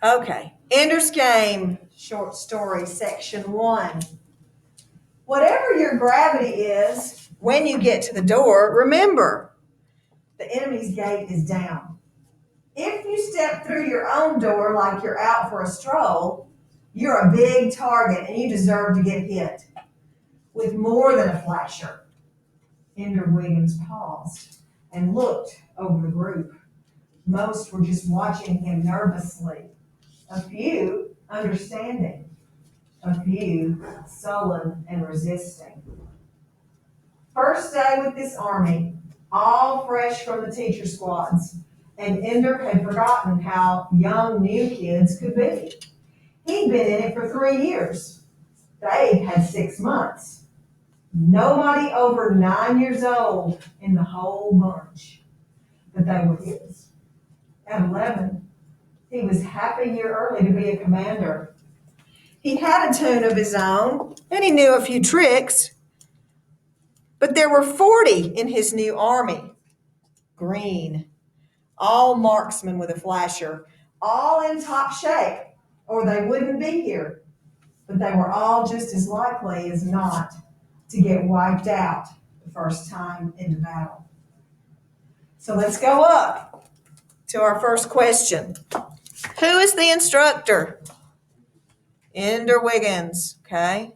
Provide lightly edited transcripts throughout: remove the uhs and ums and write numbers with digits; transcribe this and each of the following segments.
Okay. Ender's Game short story section 1. Whatever your gravity is, when you get to the door, remember the enemy's gate is down. If you step through your own door like you're out for a stroll, you're a big target and you deserve to get hit with more than a flasher. Ender Wiggins paused and looked over the group. Most were just watching him nervously, a few understanding, a few sullen and resisting. First day with this army, all fresh from the teacher squads, and Ender had forgotten how young new kids could be. He'd been in it for 3 years. They had 6 months. Nobody over 9 years old in the whole bunch, but they were his. At 11, he was half a year early to be a commander. He had a tune of his own, and he knew a few tricks, but there were 40 in his new army. Green, all marksmen with a flasher, all in top shape, or they wouldn't be here. But they were all just as likely as not to get wiped out the first time into battle. So let's go up to our first question. Who is the instructor? Ender Wiggins, okay?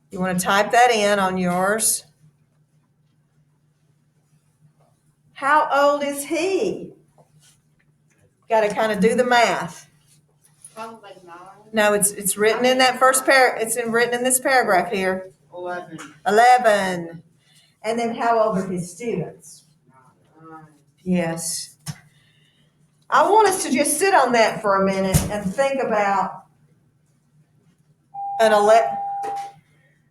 You want to type that in on yours. How old is he? Got to kind of do the math. Probably 9. No, it's written in that first written in this paragraph here. 11. 11. And then how old are his students? 9. Yes. I want us to just sit on that for a minute and think about an 11.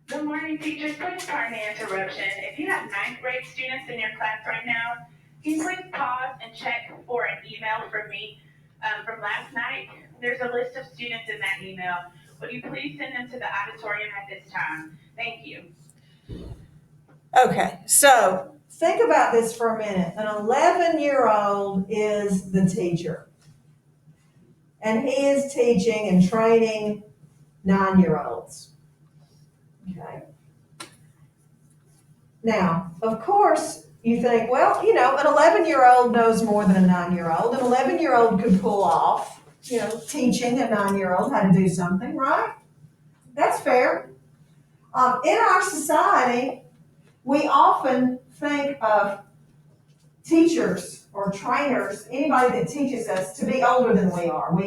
Good morning, teachers. Please pardon the interruption. If you have ninth grade students in your class right now, can you please pause and check for an email from me from last night? There's a list of students in that email. Would you please send them to the auditorium at this time? Thank you. Okay, so think about this for a minute. An 11-year-old is the teacher, and he is teaching and training 9-year-olds. Okay. Now, of course, you think, well, an 11-year-old knows more than a 9-year-old. An 11-year-old could pull off, teaching a 9-year-old how to do something, right? That's fair. In our society, we often think of teachers or trainers, anybody that teaches us, to be older than we are.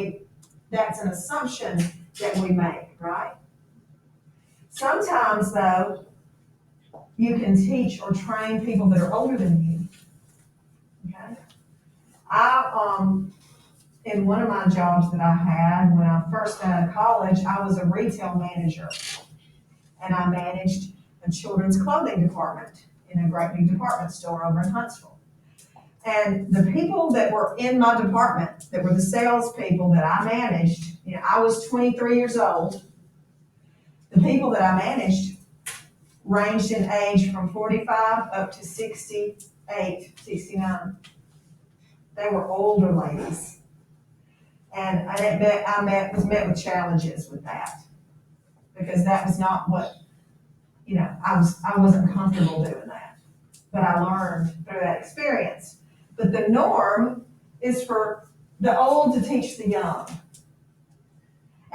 That's an assumption that we make, right? Sometimes, though, you can teach or train people that are older than you. Okay? In one of my jobs that I had when I first got out of college, I was a retail manager, and I managed a children's clothing department in a great big department store over in Huntsville. And the people that were in my department, that were the salespeople that I managed, I was 23 years old. The people that I managed ranged in age from 45 up to 68, 69. They were older ladies. And I was met with challenges with that, because that was not what, I wasn't comfortable doing that. But I learned through that experience. But the norm is for the old to teach the young.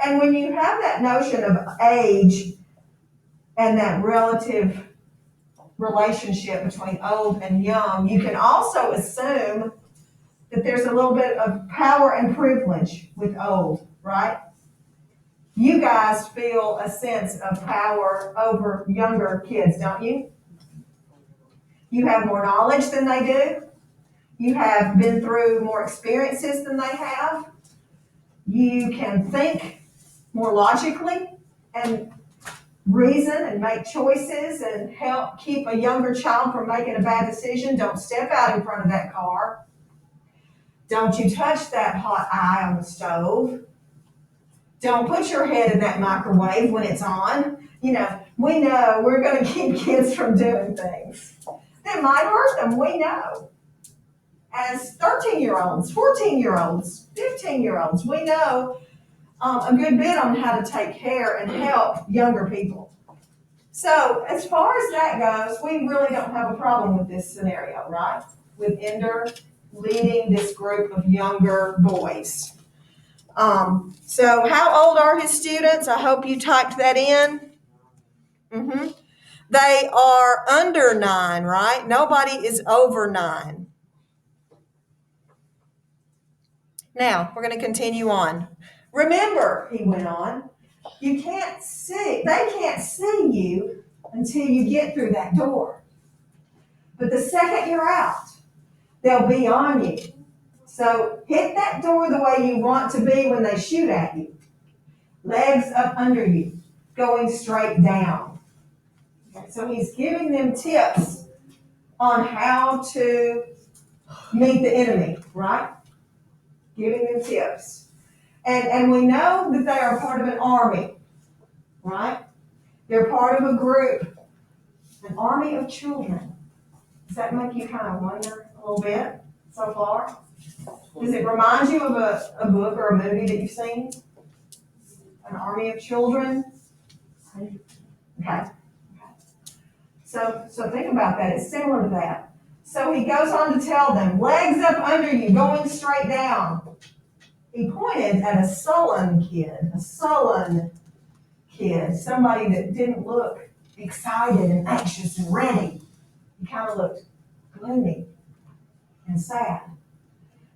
And when you have that notion of age and that relative relationship between old and young, you can also assume that there's a little bit of power and privilege with old, right? You guys feel a sense of power over younger kids, don't you? You have more knowledge than they do. You have been through more experiences than they have. You can think more logically and reason and make choices and help keep a younger child from making a bad decision. Don't step out in front of that car. Don't you touch that hot eye on the stove. Don't put your head in that microwave when it's on. We know we're going to keep kids from doing things that might hurt them. We know. as 13-year-olds, 14-year-olds, 15-year-olds, we know a good bit on how to take care and help younger people. So as far as that goes, we really don't have a problem with this scenario, right? With Ender leading this group of younger boys. So how old are his students? I hope you typed that in. They are under 9, right? Nobody is over 9. Now, we're going to continue on. Remember, he went on, they can't see you until you get through that door. But the second you're out, they'll be on you. So hit that door the way you want to be when they shoot at you. Legs up under you, going straight down. Okay, so he's giving them tips on how to meet the enemy, right? Giving them tips. And we know that they are part of an army, right? They're part of a group, an army of children. Does that make you kind of wonder a little bit so far? Does it remind you of a book or a movie that you've seen? An army of children? Okay. So think about that. It's similar to that. So he goes on to tell them, legs up under you, going straight down. He pointed at a sullen kid, somebody that didn't look excited and anxious and ready. He kind of looked gloomy and sad.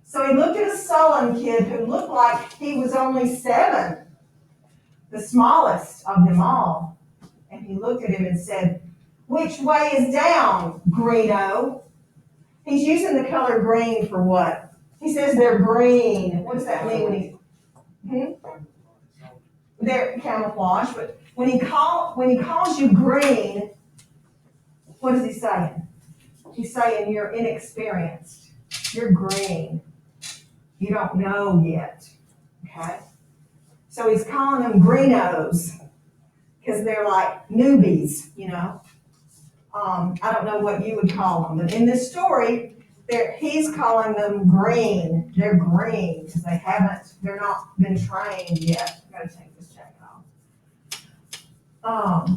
So he looked at a sullen kid who looked like he was only 7, the smallest of them all. And he looked at him and said, which way is down, Greeno? He's using the color green for what? He says they're green. What does that mean when they're camouflage, but when he calls you green, what is he saying? He's saying you're inexperienced. You're green. You don't know yet. Okay? So he's calling them greenos because they're like newbies, you know. I don't know what you would call them, but in this story, he's calling them green. They're green because they're not been trained yet. I've got to take this jacket off.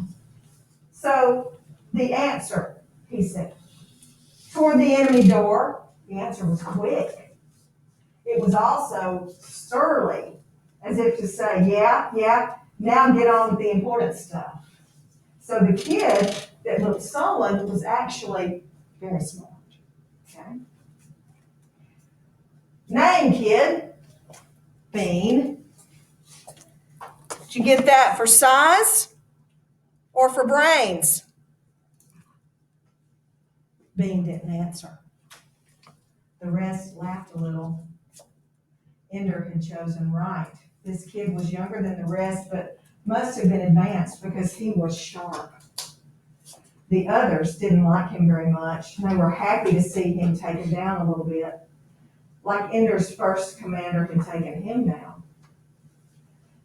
So the answer, he said, toward the enemy door, the answer was quick. It was also surly, as if to say, yeah, now get on with the important stuff. So the kid that looked sullen was actually very smart. Okay. Name, kid. Bean. Did you get that for size or for brains? Bean didn't answer. The rest laughed a little. Ender had chosen right. This kid was younger than the rest, but must have been advanced because he was sharp. The others didn't like him very much. They were happy to see him taken down a little bit, like Ender's first commander had taken him down.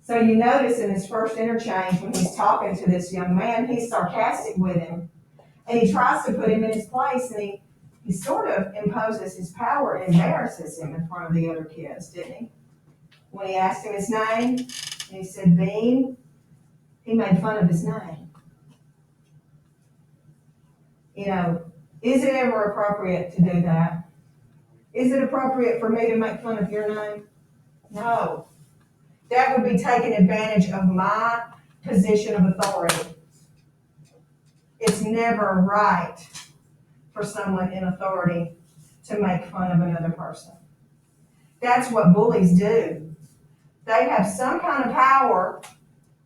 So you notice in his first interchange when he's talking to this young man, he's sarcastic with him, and he tries to put him in his place, and he sort of imposes his power and embarrasses him in front of the other kids, didn't he? When he asked him his name, and he said Bean, he made fun of his name. You know, is it ever appropriate to do that? Is it appropriate for me to make fun of your name? No. That would be taking advantage of my position of authority. It's never right for someone in authority to make fun of another person. That's what bullies do. They have some kind of power,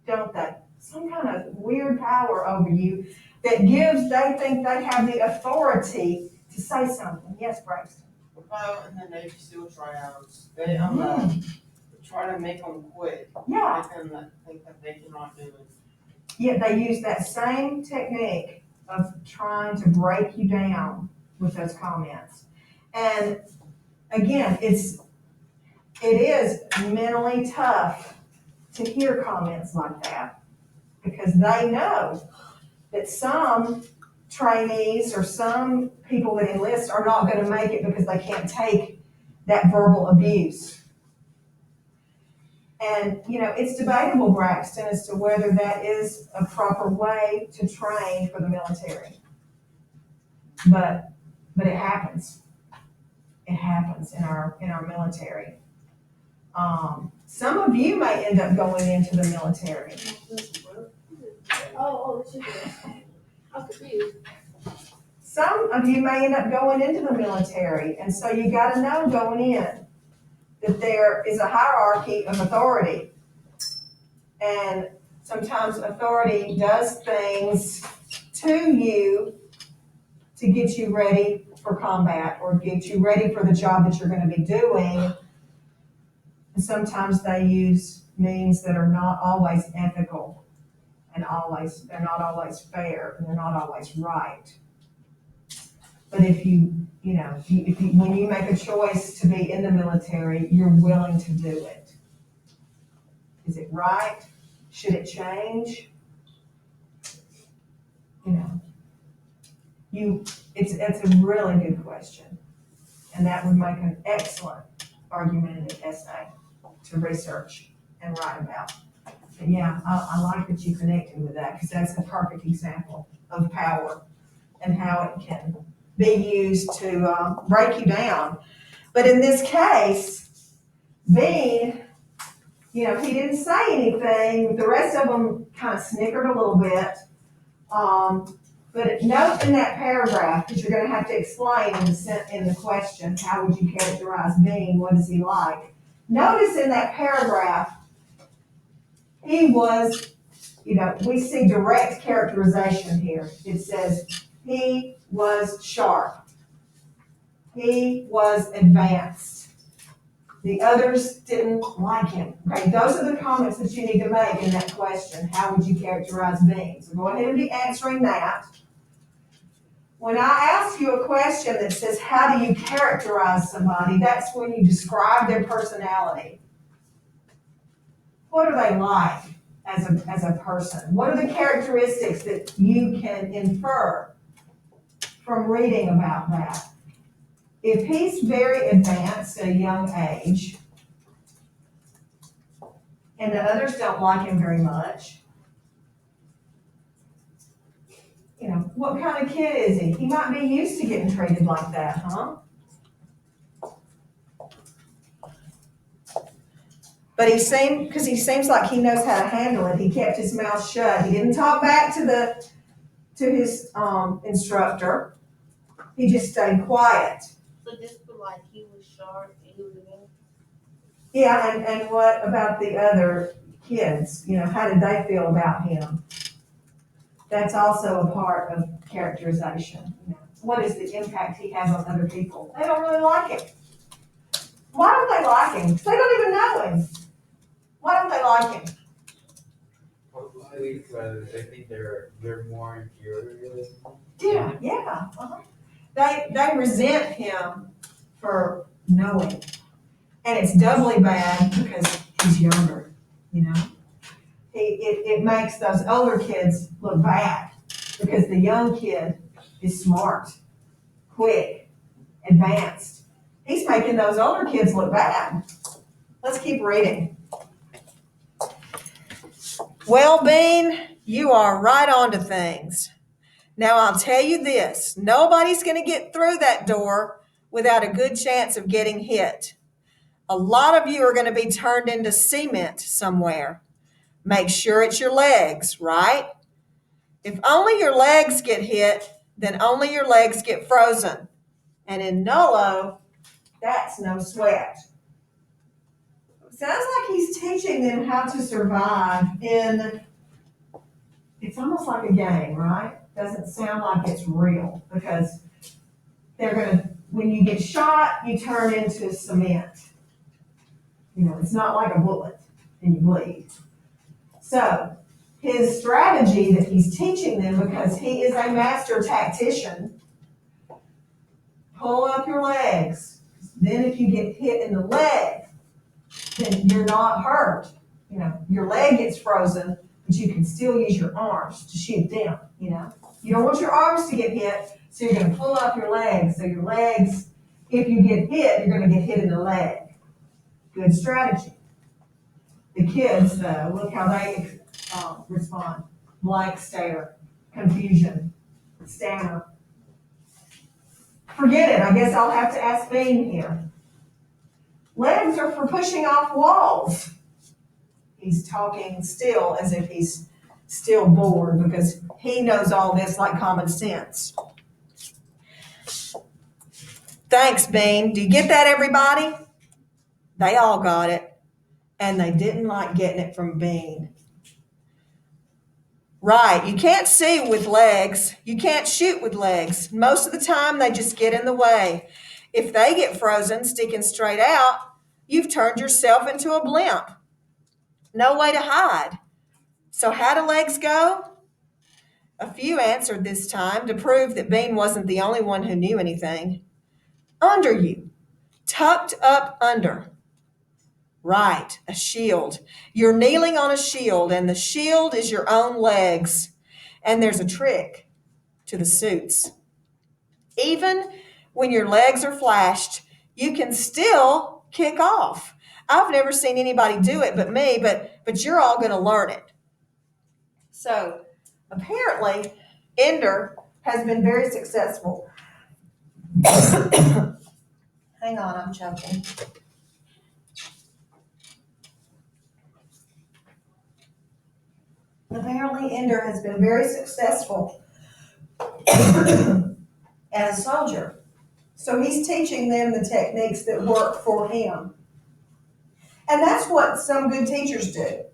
don't they? Some kind of weird power over you that they think they have the authority to say something. Yes, Braxton? Well, in the Navy SEAL tryouts, they try to make them quit. Yeah. Make them think that they cannot do it. Yet they use that same technique of trying to break you down with those comments. And again, it is mentally tough to hear comments like that because they know that some trainees or some people that enlist are not going to make it because they can't take that verbal abuse. And, it's debatable, Braxton, as to whether that is a proper way to train for the military. But it happens. It happens in our military. Some of you may end up going into the military. This is it. I'm confused. Some of you may end up going into the military, and so you got to know going in that there is a hierarchy of authority. And sometimes authority does things to you to get you ready for combat or get you ready for the job that you're going to be doing. And sometimes they use means that are not always ethical and they're not always fair and they're not always right. But if when you make a choice to be in the military, you're willing to do it. Is it right? Should it change? It's a really good question. And that would make an excellent argumentative essay to research and write about. But yeah, I like that you connected with that because that's a perfect example of power and how it can be used to break you down. But in this case, Bean, he didn't say anything. The rest of them kind of snickered a little bit. But note in that paragraph, because you're going to have to explain in the question, how would you characterize Bean? What is he like? Notice in that paragraph, he was, we see direct characterization here. It says, he was sharp. He was advanced. The others didn't like him. Okay, those are the comments that you need to make in that question. How would you characterize Bean? So go ahead and be answering that. When I ask you a question that says, how do you characterize somebody? That's when you describe their personality. What are they like as a person? What are the characteristics that you can infer from reading about that? If he's very advanced at a young age, and the others don't like him very much, what kind of kid is he? He might be used to getting treated like that, huh? But he seems like he knows how to handle it. He kept his mouth shut. He didn't talk back to his instructor. He just stayed quiet. So just for like he was sharp and he was advanced. Yeah, and what about the other kids? How did they feel about him? That's also a part of characterization. What is the impact he has on other people? They don't really like him. Why don't they like him? Because they don't even know him. Why don't they like him? Probably because I think they're more inferior. Yeah. Uh-huh. They resent him for knowing. And it's doubly bad because he's younger, It makes those older kids look bad because the young kid is smart, quick, advanced. He's making those older kids look bad. Let's keep reading. Well, Bean, you are right on to things. Now, I'll tell you this. Nobody's going to get through that door without a good chance of getting hit. A lot of you are going to be turned into cement somewhere. Make sure it's your legs, right? If only your legs get hit, then only your legs get frozen. And in Nolo, that's no sweat. Sounds like he's teaching them how to survive it's almost like a game, right? Doesn't sound like it's real because when you get shot, you turn into cement. It's not like a bullet and you bleed. So his strategy that he's teaching them, because he is a master tactician, pull up your legs. Then if you get hit in the leg, then you're not hurt. Your leg gets frozen, but you can still use your arms to shoot them, you know? You don't want your arms to get hit, so you're gonna pull up your legs. So your legs, if you get hit, you're gonna get hit in the leg. Good strategy. The kids, though, look how they respond. Blank stare, confusion, stammer. Forget it, I guess I'll have to ask Bean here. Legs are for pushing off walls. He's talking still as if he's still bored because he knows all this like common sense. Thanks, Bean. Do you get that, everybody? They all got it, and they didn't like getting it from Bean. Right, you can't see with legs. You can't shoot with legs. Most of the time, they just get in the way. If they get frozen sticking straight out, you've turned yourself into a blimp. No way to hide. So how do legs go? A few answered this time to prove that Bean wasn't the only one who knew anything. Under you, tucked up under. Right, a shield. You're kneeling on a shield, and the shield is your own legs. And there's a trick to the suits. Even when your legs are flashed, you can still kick off. I've never seen anybody do it but me, but you're all going to learn it. So apparently, Ender has been very successful. Hang on, I'm choking. Apparently, Ender has been very successful as a soldier. So he's teaching them the techniques that work for him. And that's what some good teachers do.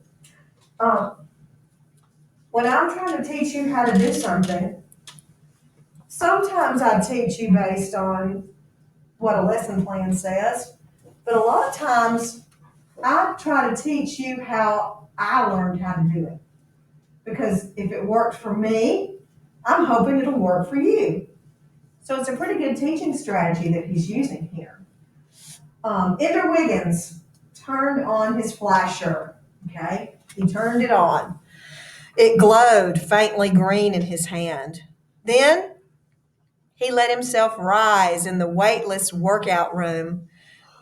When I'm trying to teach you how to do something, sometimes I teach you based on what a lesson plan says, but a lot of times I try to teach you how I learned how to do it. Because if it worked for me, I'm hoping it'll work for you. So it's a pretty good teaching strategy that he's using here. Ender Wiggins turned on his flasher, okay? He turned it on. It glowed faintly green in his hand. Then he let himself rise in the weightless workout room,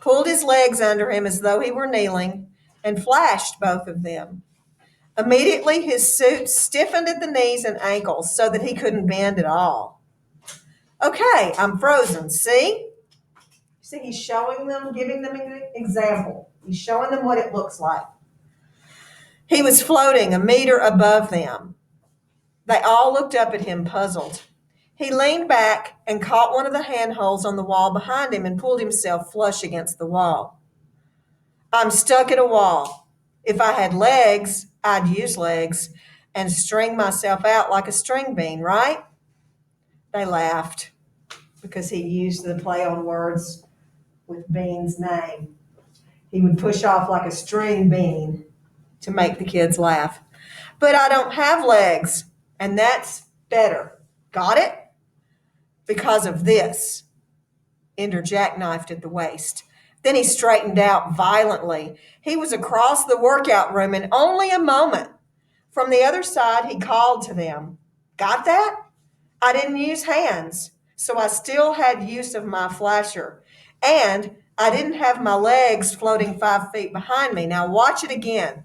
pulled his legs under him as though he were kneeling, and flashed both of them. Immediately, his suit stiffened at the knees and ankles so that he couldn't bend at all. Okay, I'm frozen. See? See, he's showing them, giving them an example. He's showing them what it looks like. He was floating a meter above them. They all looked up at him, puzzled. He leaned back and caught one of the handholds on the wall behind him and pulled himself flush against the wall. I'm stuck at a wall. If I had legs, I'd use legs and string myself out like a string bean, right? They laughed because he used the play on words with Bean's name. He would push off like a string bean to make the kids laugh. But I don't have legs, and that's better. Got it? Because of this. Ender jackknifed at the waist. Then he straightened out violently. He was across the workout room in only a moment. From the other side, he called to them. Got that? I didn't use hands, so I still had use of my flasher. And I didn't have my legs floating 5 feet behind me. Now watch it again.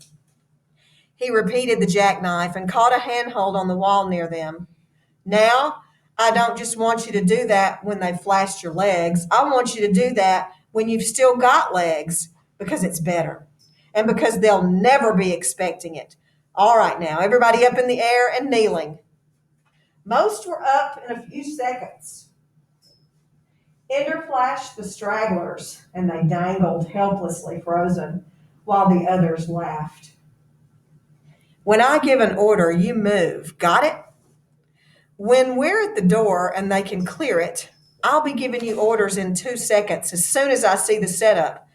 He repeated the jackknife and caught a handhold on the wall near them. Now, I don't just want you to do that when they flashed your legs. I want you to do that when you've still got legs, because it's better and because they'll never be expecting it. All right, now, everybody up in the air and kneeling. Most were up in a few seconds. Ender flashed the stragglers, and they dangled helplessly frozen while the others laughed. When I give an order, you move. Got it? When we're at the door and they can clear it, I'll be giving you orders in 2 seconds as soon as I see the setup.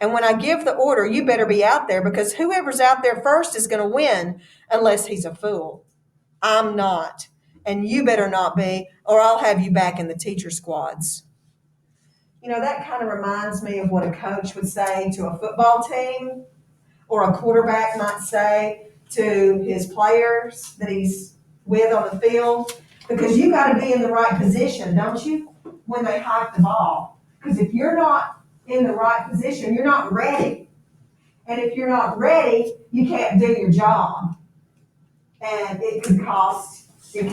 And when I give the order, you better be out there because whoever's out there first is going to win unless he's a fool. I'm not. And you better not be, or I'll have you back in the teacher squads. You know, that kind of reminds me of what a coach would say to a football team, or a quarterback might say to his players that he's with on the field, because you gotta be in the right position, don't you, when they hike the ball? Because if you're not in the right position, you're not ready. And if you're not ready, you can't do your job. And it could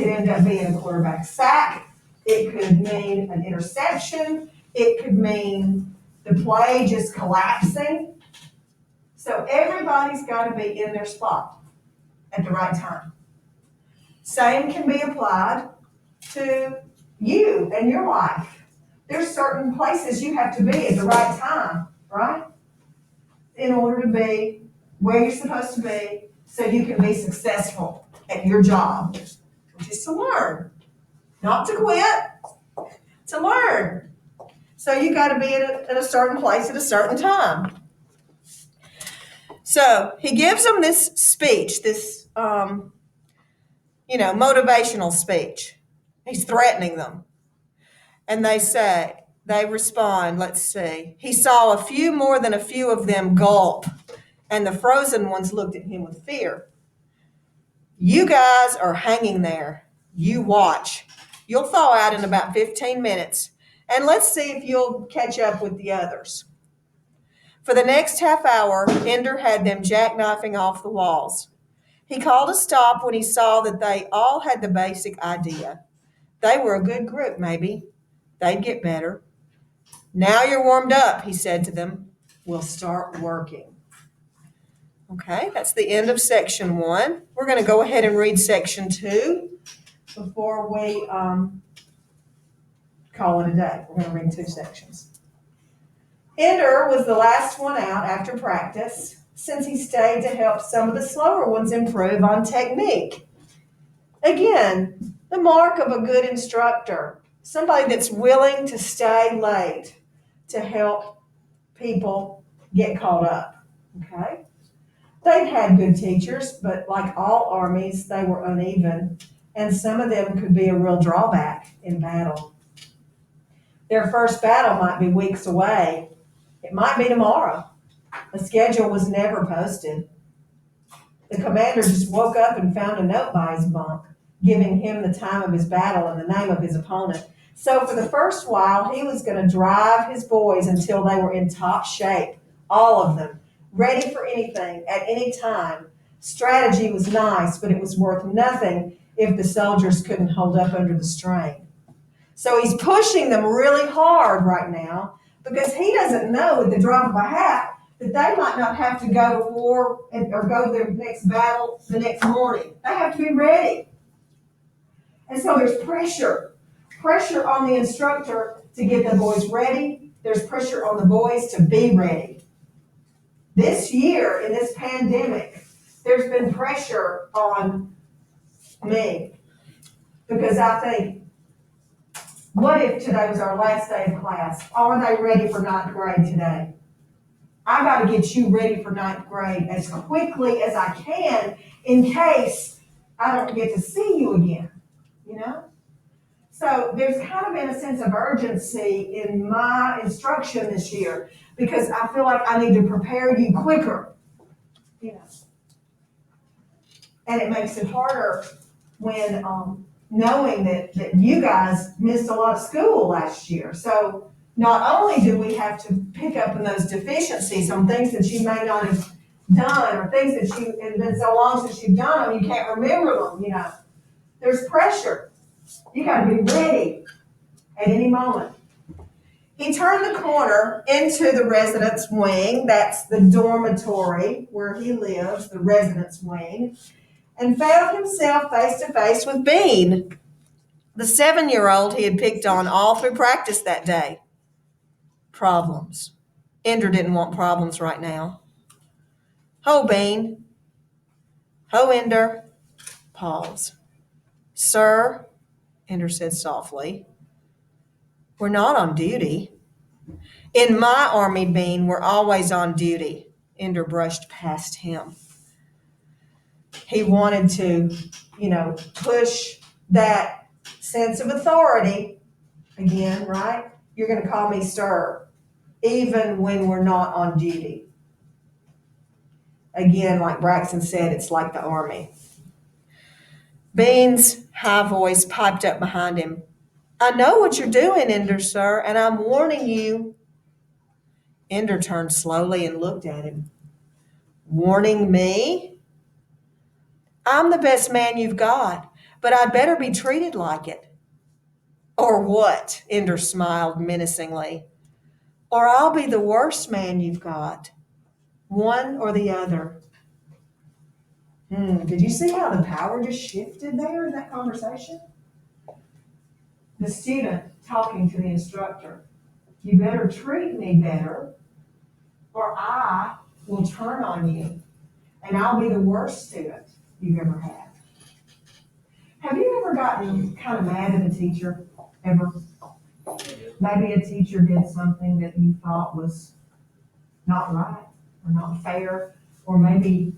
end up being a quarterback sack. It could mean an interception. It could mean the play just collapsing. So everybody's got to be in their spot at the right time. Same can be applied to you and your life. There's certain places you have to be at the right time, right? In order to be where you're supposed to be so you can be successful at your job, which is to learn, not to quit, to learn. So you got to be at a certain place at a certain time. So he gives them this speech, this, motivational speech. He's threatening them. And they respond, let's see. He saw a few more than a few of them gulp, and the frozen ones looked at him with fear. You guys are hanging there. You watch. You'll thaw out in about 15 minutes, and let's see if you'll catch up with the others. For the next half hour, Ender had them jackknifing off the walls. He called a stop when he saw that they all had the basic idea. They were a good group, maybe. They'd get better. Now you're warmed up, he said to them. We'll start working. Okay, that's the end of section 1. We're going to go ahead and read section 2 before we call it a day. We're going to read 2 sections. Ender was the last one out after practice, since he stayed to help some of the slower ones improve on technique. Again, the mark of a good instructor, somebody that's willing to stay late to help people get caught up, okay? They'd had good teachers, but like all armies, they were uneven, and some of them could be a real drawback in battle. Their first battle might be weeks away. It might be tomorrow. The schedule was never posted. The commander just woke up and found a note by his bunk, giving him the time of his battle and the name of his opponent. So for the first while, he was going to drive his boys until they were in top shape, all of them, ready for anything at any time. Strategy was nice, but it was worth nothing if the soldiers couldn't hold up under the strain. So he's pushing them really hard right now, because he doesn't know at the drop of a hat that they might not have to go to war or go to their next battle the next morning. They have to be ready. And so there's pressure on the instructor to get the boys ready. There's pressure on the boys to be ready. This year, in this pandemic, there's been pressure on me, because I think, what if today was our last day of class? Are they ready for 9th grade today? I got to get you ready for 9th grade as quickly as I can in case I don't get to see you again, So there's kind of been a sense of urgency in my instruction this year, because I feel like I need to prepare you quicker, And it makes it harder when knowing that you guys missed a lot of school last year. So not only do we have to pick up on those deficiencies on things that you may not have done, or things that it's been so long since you've done them, you can't remember them, There's pressure. You got to be ready at any moment. He turned the corner into the residence wing. That's the dormitory where he lives, the residence wing, and found himself face to face with Bean, the 7-year-old he had picked on all through practice that day. Problems. Ender didn't want problems right now. Ho, Bean. Ho, Ender. Pause. Sir, Ender said softly, we're not on duty. In my army, Bean, we're always on duty. Ender brushed past him. He wanted to, push that sense of authority again, right? You're going to call me sir, even when we're not on duty. Again, like Braxton said, it's like the Army. Bean's high voice piped up behind him. I know what you're doing, Ender, sir, and I'm warning you. Ender turned slowly and looked at him. Warning me? I'm the best man you've got, but I'd better be treated like it. Or what? Ender smiled menacingly. Or I'll be the worst man you've got. One or the other. Did you see how the power just shifted there in that conversation? The student talking to the instructor. You better treat me better, or I will turn on you, and I'll be the worst student you've ever had. Have you ever gotten kind of mad at a teacher? Ever? Maybe a teacher did something that you thought was not right or not fair, or maybe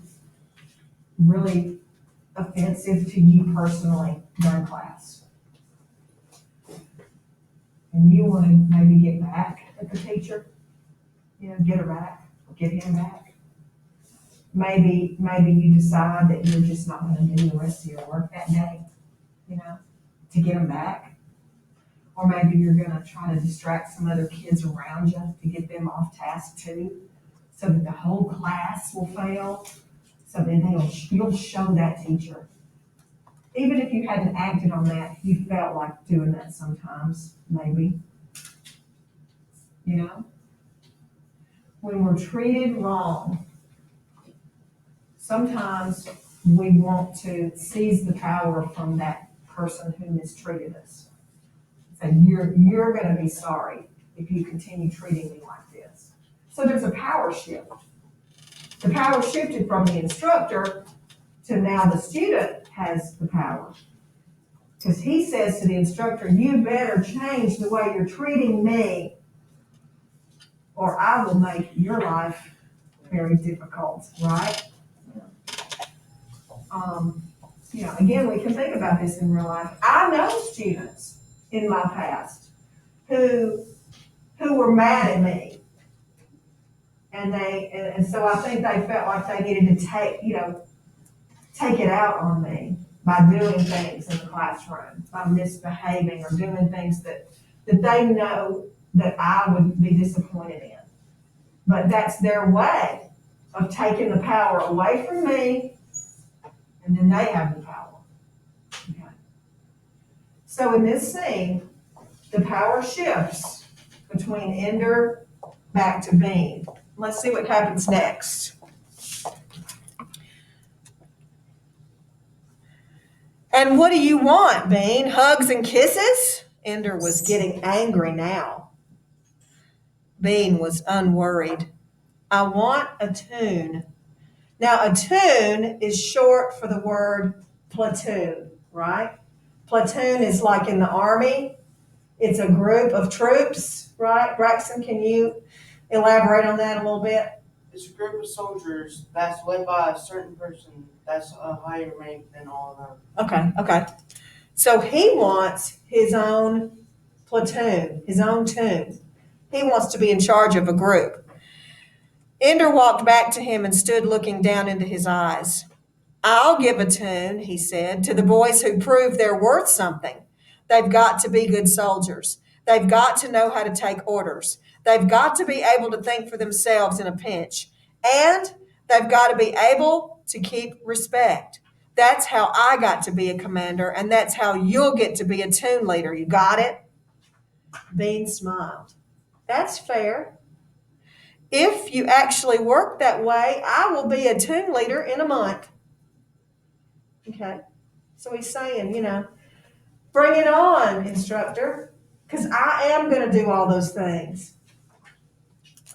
really offensive to you personally during class. And you want to maybe get back at the teacher, get her back, get him back. Maybe you decide that you're just not going to do the rest of your work that day, to get them back. Or maybe you're going to try to distract some other kids around you to get them off task too, so that the whole class will fail. So then you'll show that teacher. Even if you hadn't acted on that, you felt like doing that sometimes, maybe. When we're treated wrong, sometimes we want to seize the power from that person who mistreated us. So you're going to be sorry if you continue treating me like this. So there's a power shift. The power shifted from the instructor to now the student has the power. Because he says to the instructor, you better change the way you're treating me, or I will make your life very difficult, right? Again, we can think about this in real life. I know students in my past who were mad at me. And so I think they felt like they needed to take it out on me by doing things in the classroom, by misbehaving or doing things that they know that I would be disappointed in. But that's their way of taking the power away from me, and then they have the power. Okay. So in this scene, the power shifts between Ender back to Bean. Let's see what happens next. And what do you want, Bean? Hugs and kisses? Ender was getting angry now. Bean was unworried. I want a tune. Now, a tune is short for the word platoon, right? Platoon is like in the Army. It's a group of troops, right? Braxton, can you elaborate on that a little bit? It's a group of soldiers that's led by a certain person that's a higher rank than all of them. Okay. So he wants his own platoon, his own tune. He wants to be in charge of a group. Ender walked back to him and stood looking down into his eyes. I'll give a tune, he said, to the boys who prove they're worth something. They've got to be good soldiers. They've got to know how to take orders. They've got to be able to think for themselves in a pinch. And they've got to be able to keep respect. That's how I got to be a commander, and that's how you'll get to be a tune leader. You got it? Bean smiled. That's fair. If you actually work that way, I will be a tune leader in a month. Okay. So he's saying, bring it on, instructor, because I am going to do all those things.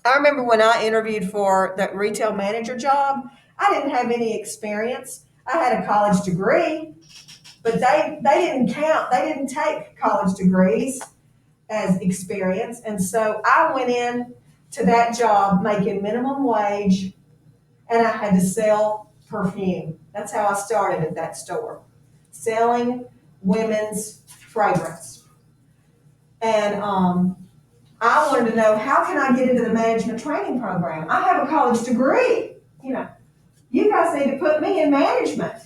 I remember when I interviewed for that retail manager job, I didn't have any experience. I had a college degree, but they didn't count. They didn't take college degrees as experience. And so I went in to that job making minimum wage, and I had to sell perfume. That's how I started at that store, selling women's fragrance. And I wanted to know, how can I get into the management training program? I have a college degree, you guys need to put me in management.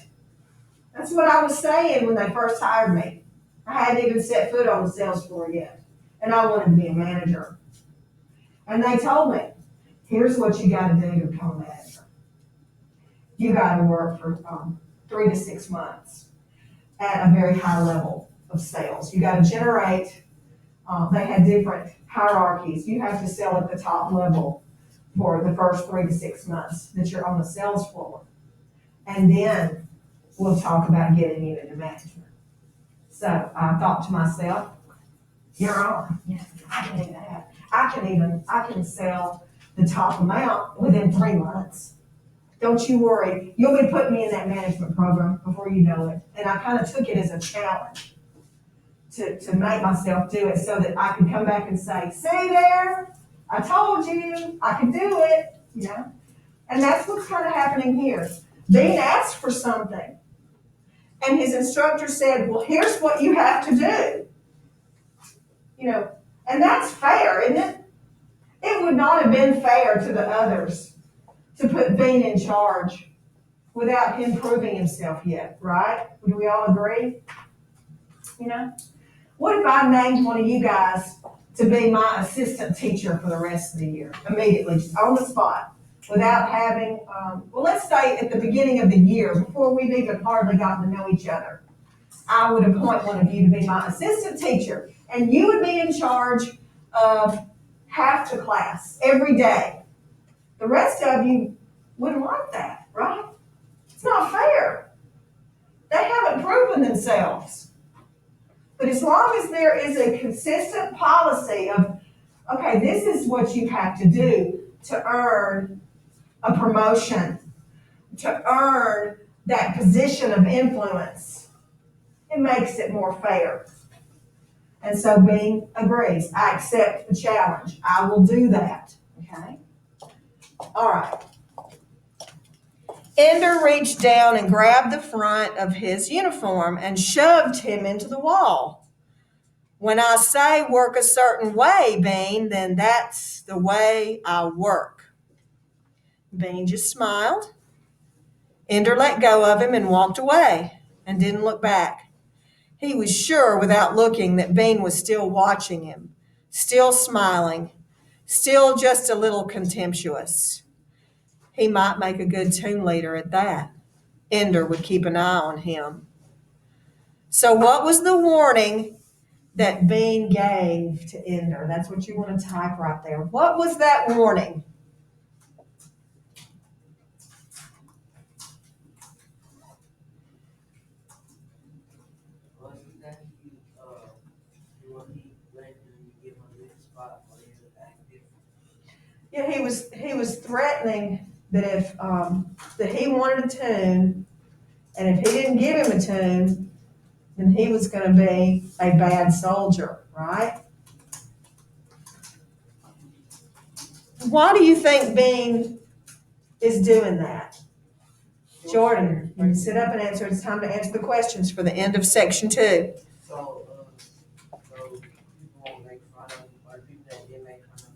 That's what I was saying when they first hired me. I hadn't even set foot on the sales floor yet, and I wanted to be a manager. And they told me, here's what you gotta do to become a manager. You gotta work for 3 to 6 months at a very high level of sales. You gotta generate, they had different hierarchies. You have to sell at the top level for the first 3 to 6 months that you're on the sales floor. And then we'll talk about getting you into management. So I thought to myself, you're on. Yes, I can do that. I can sell the top amount within 3 months. Don't you worry. You'll be putting me in that management program before you know it. And I kind of took it as a challenge to make myself do it so that I could come back and say, see there, I told you I could do it, you know? And that's what's kind of happening here. Bean asked for something. And his instructor said, well, here's what you have to do. You know, and that's fair, isn't it? It would not have been fair to the others to put Bean in charge without him proving himself yet, right? Do we all agree? You know? What if I named one of you guys to be my assistant teacher for the rest of the year, immediately, just on the spot, without having, well, let's say at the beginning of the year, before we've even hardly gotten to know each other, I would appoint one of you to be my assistant teacher, and you would be in charge of half the class every day. The rest of you wouldn't like that, right? It's not fair. They haven't proven themselves. But as long as there is a consistent policy of, okay, this is what you have to do to earn a promotion, to earn that position of influence, it makes it more fair. And so Bean agrees. I accept the challenge. I will do that. Okay? All right. Ender reached down and grabbed the front of his uniform and shoved him into the wall. When I say work a certain way, Bean, then that's the way I work. Bean just smiled. Ender let go of him and walked away and didn't look back. He was sure without looking that Bean was still watching him, still smiling, still just a little contemptuous. He might make a good team leader at that. Ender would keep an eye on him. So what was the warning that Bean gave to Ender? That's what you want to type right there. What was that warning? Wasn't that he let him give him a good spot for him to act different? Yeah, he was threatening that if that he wanted a tune, and if he didn't give him a tune, then he was going to be a bad soldier, right? Why do you think Bean is doing that? Jordan, you can sit up and answer. It's time to answer the questions for the end of section 2. So people won't make fun of him, or people that did make fun of him.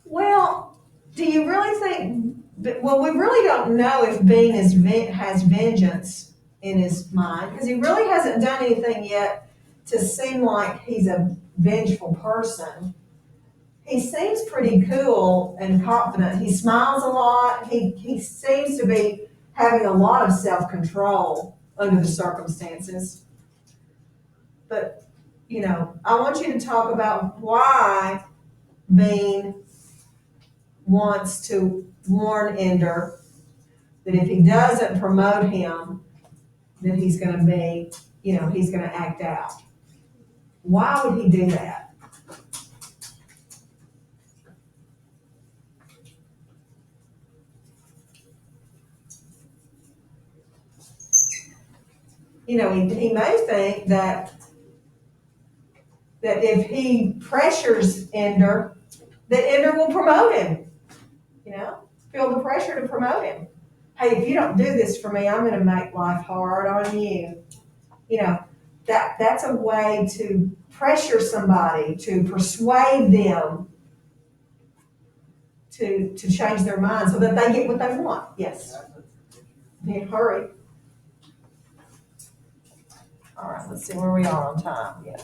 Well, do you really think, well, we really don't know if Bean has vengeance in his mind, because he really hasn't done anything yet to seem like he's a vengeful person. He seems pretty cool and confident. He smiles a lot. He seems to be having a lot of self-control under the circumstances. But, you know, I want you to talk about why Bean wants to warn Ender that if he doesn't promote him, then he's going to be, you know, he's going to act out. Why would he do that? You know, he may think that if he pressures Ender, that Ender will promote him. You know, feel the pressure to promote him. Hey, if you don't do this for me, I'm going to make life hard on you. You know, that's a way to pressure somebody, to persuade them to change their mind so that they get what they want. Yes. Yeah, hurry. All right, let's see where we are on time. Yes.